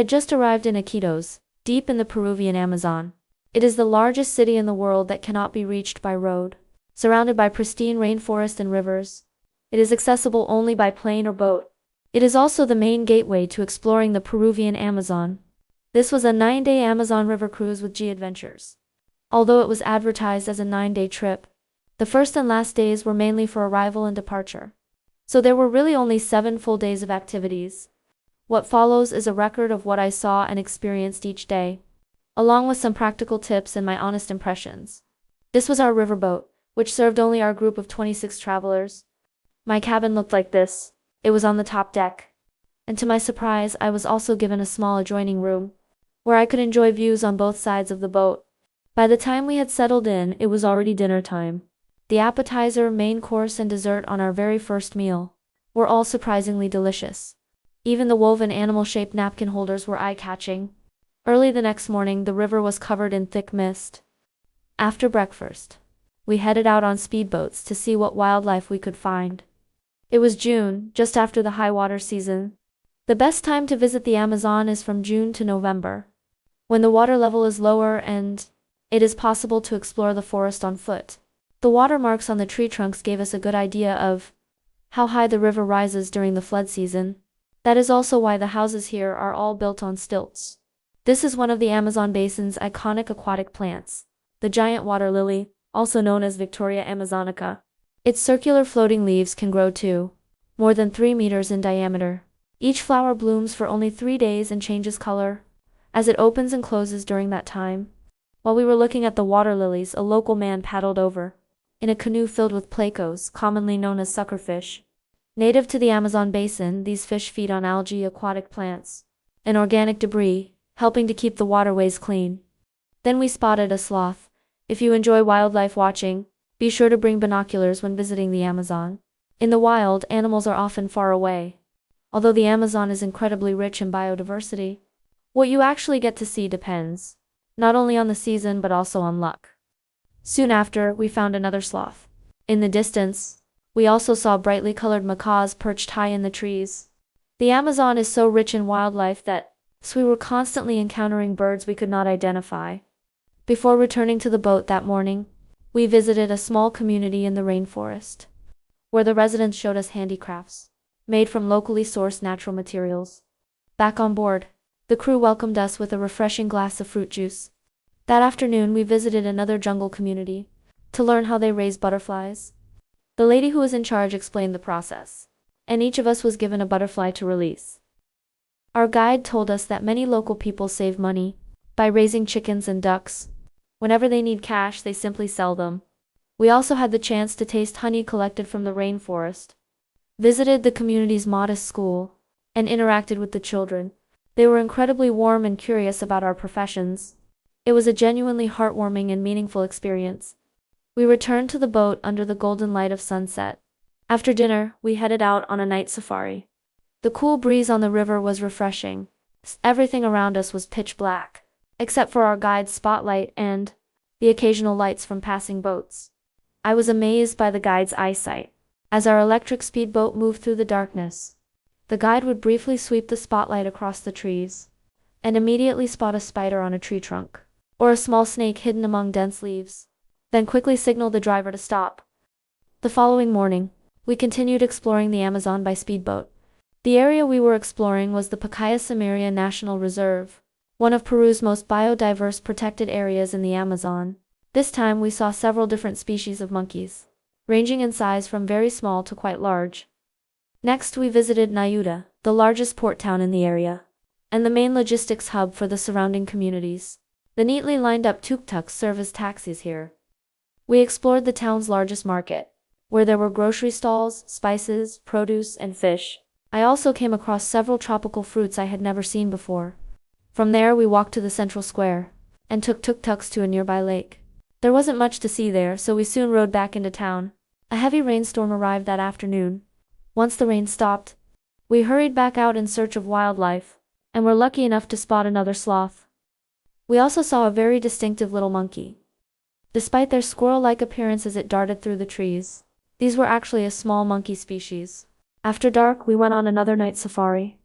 had just arrived in Iquitos, deep in the Peruvian Amazon. It is the largest city in the world that cannot be reached by road. Surrounded by pristine rainforest and rivers, it is accessible only by plane or boat. It is also the main gateway to exploring the Peruvian Amazon. This was a 9-day Amazon River cruise with G Adventures. Although it was advertised as a 9-day trip, the first and last days were mainly for arrival and departure. So there were really only 7 full days of activities. What follows is a record of what I saw and experienced each day, along with some practical tips and my honest impressions. This was our riverboat, which served only our group of 26 travelers. My cabin looked like this. It was on the top deck. And to my surprise, I was also given a small adjoining room, where I could enjoy views on both sides of the boat. By the time we had settled in, it was already dinner time. The appetizer, main course, and dessert on our very first meal were all surprisingly delicious. Even the woven animal-shaped napkin holders were eye-catching. Early the next morning, the river was covered in thick mist. After breakfast, we headed out on speedboats to see what wildlife we could find. It was June, just after the high water season. The best time to visit the Amazon is from June to November, when the water level is lower and it is possible to explore the forest on foot. The watermarks on the tree trunks gave us a good idea of how high the river rises during the flood season. That is also why the houses here are all built on stilts. This is one of the Amazon basin's iconic aquatic plants, the giant water lily, also known as Victoria amazonica. Its circular floating leaves can grow to more than 3 meters in diameter. Each flower blooms for only 3 days and changes color as it opens and closes during that time. While we were looking at the water lilies, a local man paddled over in a canoe filled with plecos, commonly known as suckerfish. Native to the Amazon basin, these fish feed on algae, aquatic plants, and organic debris, helping to keep the waterways clean. Then we spotted a sloth. If you enjoy wildlife watching, be sure to bring binoculars when visiting the Amazon. In the wild, animals are often far away. Although the Amazon is incredibly rich in biodiversity, what you actually get to see depends not only on the season but also on luck. Soon after, we found another sloth. In the distance, we also saw brightly colored macaws perched high in the trees. The Amazon is so rich in wildlife that we were constantly encountering birds we could not identify. Before returning to the boat that morning, we visited a small community in the rainforest, where the residents showed us handicrafts made from locally sourced natural materials. Back on board, the crew welcomed us with a refreshing glass of fruit juice. That afternoon, we visited another jungle community to learn how they raise butterflies. The lady who was in charge explained the process, and each of us was given a butterfly to release. Our guide told us that many local people save money by raising chickens and ducks. Whenever they need cash, they simply sell them. We also had the chance to taste honey collected from the rainforest, visited the community's modest school, and interacted with the children. They were incredibly warm and curious about our professions. It was a genuinely heartwarming and meaningful experience. We returned to the boat under the golden light of sunset. After dinner, we headed out on a night safari. The cool breeze on the river was refreshing. Everything around us was pitch black, except for our guide's spotlight and the occasional lights from passing boats. I was amazed by the guide's eyesight. As our electric speedboat moved through the darkness, the guide would briefly sweep the spotlight across the trees and immediately spot a spider on a tree trunk, or a small snake hidden among dense leaves, then quickly signal the driver to stop. The following morning, we continued exploring the Amazon by speedboat. The area we were exploring was the Pacaya-Samiria National Reserve, one of Peru's most biodiverse protected areas in the Amazon. This time we saw several different species of monkeys, ranging in size from very small to quite large. Next, we visited Nayuda, the largest port town in the area, and the main logistics hub for the surrounding communities. The neatly lined up tuk-tuks serve as taxis here. We explored the town's largest market, where there were grocery stalls, spices, produce, and fish. I also came across several tropical fruits I had never seen before. From there, we walked to the central square and took tuk-tuks to a nearby lake. There wasn't much to see there, so we soon rode back into town. A heavy rainstorm arrived that afternoon. Once the rain stopped, we hurried back out in search of wildlife, and were lucky enough to spot another sloth. We also saw a very distinctive little monkey. Despite their squirrel-like appearance as it darted through the trees, these were actually a small monkey species. After dark, we went on another night safari.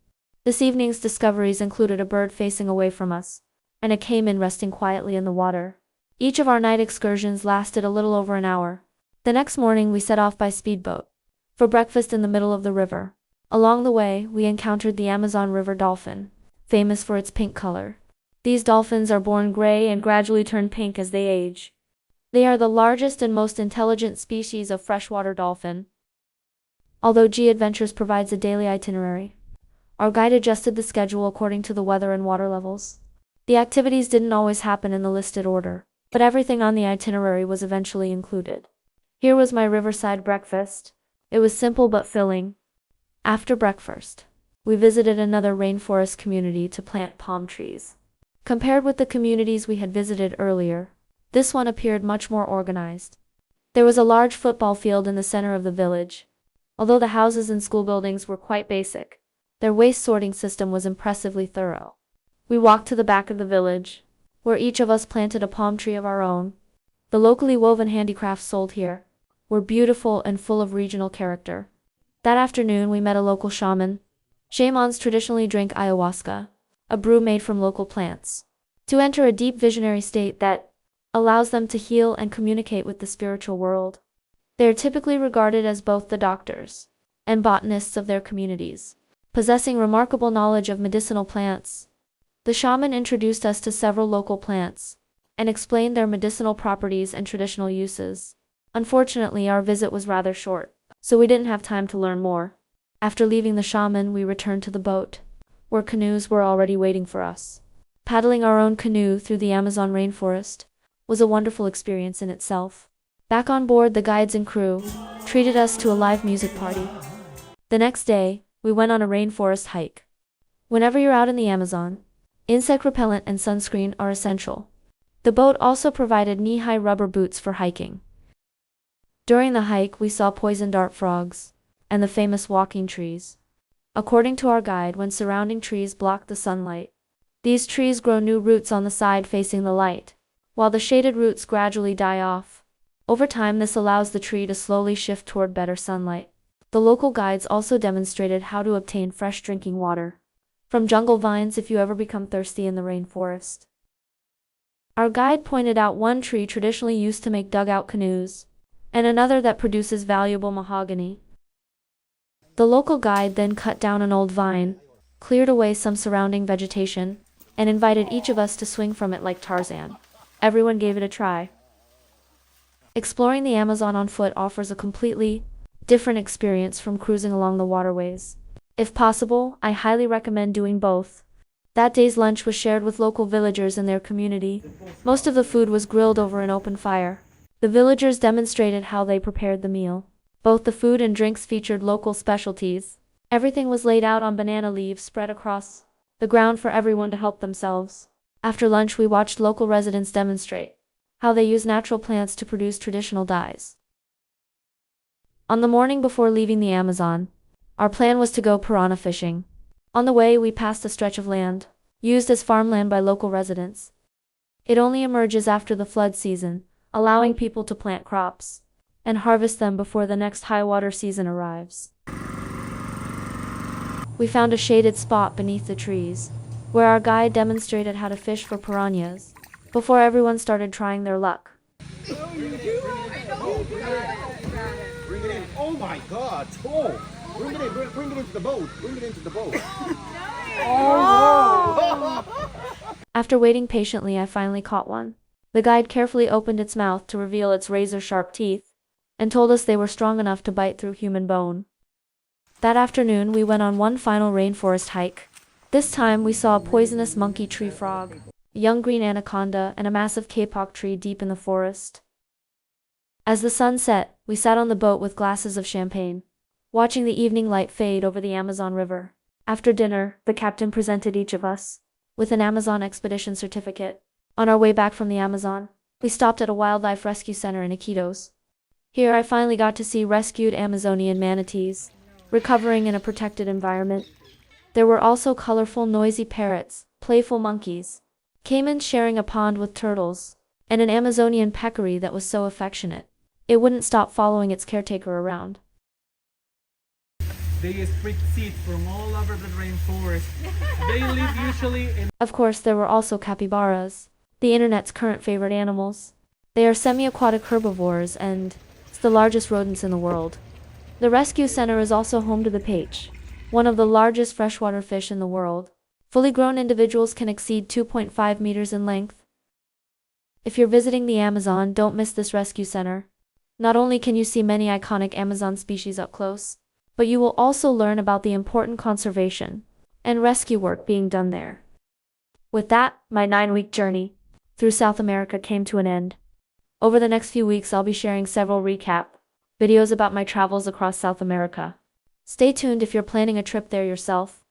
This evening's discoveries included a bird facing away from us, and a caiman resting quietly in the water. Each of our night excursions lasted a little over an hour. The next morning we set off by speedboat for breakfast in the middle of the river. Along the way, we encountered the Amazon River dolphin, famous for its pink color. These dolphins are born gray and gradually turn pink as they age. They are the largest and most intelligent species of freshwater dolphin. Although G Adventures provides a daily itinerary, our guide adjusted the schedule according to the weather and water levels. The activities didn't always happen in the listed order, but everything on the itinerary was eventually included. Here was my riverside breakfast. It was simple but filling. After breakfast, we visited another rainforest community to plant palm trees. Compared with the communities we had visited earlier, this one appeared much more organized. There was a large football field in the center of the village. Although the houses and school buildings were quite basic, their waste sorting system was impressively thorough. We walked to the back of the village, where each of us planted a palm tree of our own. The locally woven handicrafts sold here were beautiful and full of regional character. That afternoon we met a local shaman. Shamans traditionally drink ayahuasca, a brew made from local plants, to enter a deep visionary state that allows them to heal and communicate with the spiritual world. They are typically regarded as both the doctors and botanists of their communities, possessing remarkable knowledge of medicinal plants. The shaman introduced us to several local plants and explained their medicinal properties and traditional uses. Unfortunately, our visit was rather short, so we didn't have time to learn more. After leaving the shaman, we returned to the boat, where canoes were already waiting for us. Paddling our own canoe through the Amazon rainforest was a wonderful experience in itself. Back on board, the guides and crew treated us to a live music party. The next day, we went on a rainforest hike. Whenever you're out in the Amazon, insect repellent and sunscreen are essential. The boat also provided knee-high rubber boots for hiking. During the hike, we saw poison dart frogs and the famous walking trees. According to our guide, when surrounding trees block the sunlight, these trees grow new roots on the side facing the light, while the shaded roots gradually die off. Over time, this allows the tree to slowly shift toward better sunlight. The local guides also demonstrated how to obtain fresh drinking water from jungle vines if you ever become thirsty in the rainforest. Our guide pointed out one tree traditionally used to make dugout canoes, and another that produces valuable mahogany. The local guide then cut down an old vine, cleared away some surrounding vegetation, and invited each of us to swing from it like Tarzan. Everyone gave it a try. Exploring the Amazon on foot offers a completely different experience from cruising along the waterways. If possible, I highly recommend doing both. That day's lunch was shared with local villagers in their community. Most of the food was grilled over an open fire. The villagers demonstrated how they prepared the meal. Both the food and drinks featured local specialties. Everything was laid out on banana leaves spread across the ground for everyone to help themselves. After lunch, we watched local residents demonstrate how they use natural plants to produce traditional dyes. On the morning before leaving the Amazon, our plan was to go piranha fishing. On the way, we passed a stretch of land used as farmland by local residents. It only emerges after the flood season, allowing people to plant crops and harvest them before the next high water season arrives. We found a shaded spot beneath the trees, where our guide demonstrated how to fish for piranhas, before everyone started trying their luck. Bring it in. Oh my God! Oh, bring it in. Bring it into the boat. Bring it into the boat. Oh! After waiting patiently, I finally caught one. The guide carefully opened its mouth to reveal its razor-sharp teeth, and told us they were strong enough to bite through human bone. That afternoon, we went on one final rainforest hike. This time, we saw a poisonous monkey tree frog, a young green anaconda, and a massive kapok tree deep in the forest. As the sun set, we sat on the boat with glasses of champagne, watching the evening light fade over the Amazon River. After dinner, the captain presented each of us with an Amazon expedition certificate. On our way back from the Amazon, we stopped at a wildlife rescue center in Iquitos. Here I finally got to see rescued Amazonian manatees, recovering in a protected environment. There were also colorful, noisy parrots, playful monkeys, caimans sharing a pond with turtles, and an Amazonian peccary that was so affectionate it wouldn't stop following its caretaker around. They streak seeds from all over the rainforest. They live usually in Of course, there were also capybaras, the internet's current favorite animals. They are semi-aquatic herbivores and it's the largest rodents in the world. The rescue center is also home to the pache, one of the largest freshwater fish in the world. Fully grown individuals can exceed 2.5 meters in length. If you're visiting the Amazon, don't miss this rescue center. Not only can you see many iconic Amazon species up close, but you will also learn about the important conservation and rescue work being done there. With that, my 9-week journey through South America came to an end. Over the next few weeks, I'll be sharing several recap videos about my travels across South America. Stay tuned if you're planning a trip there yourself.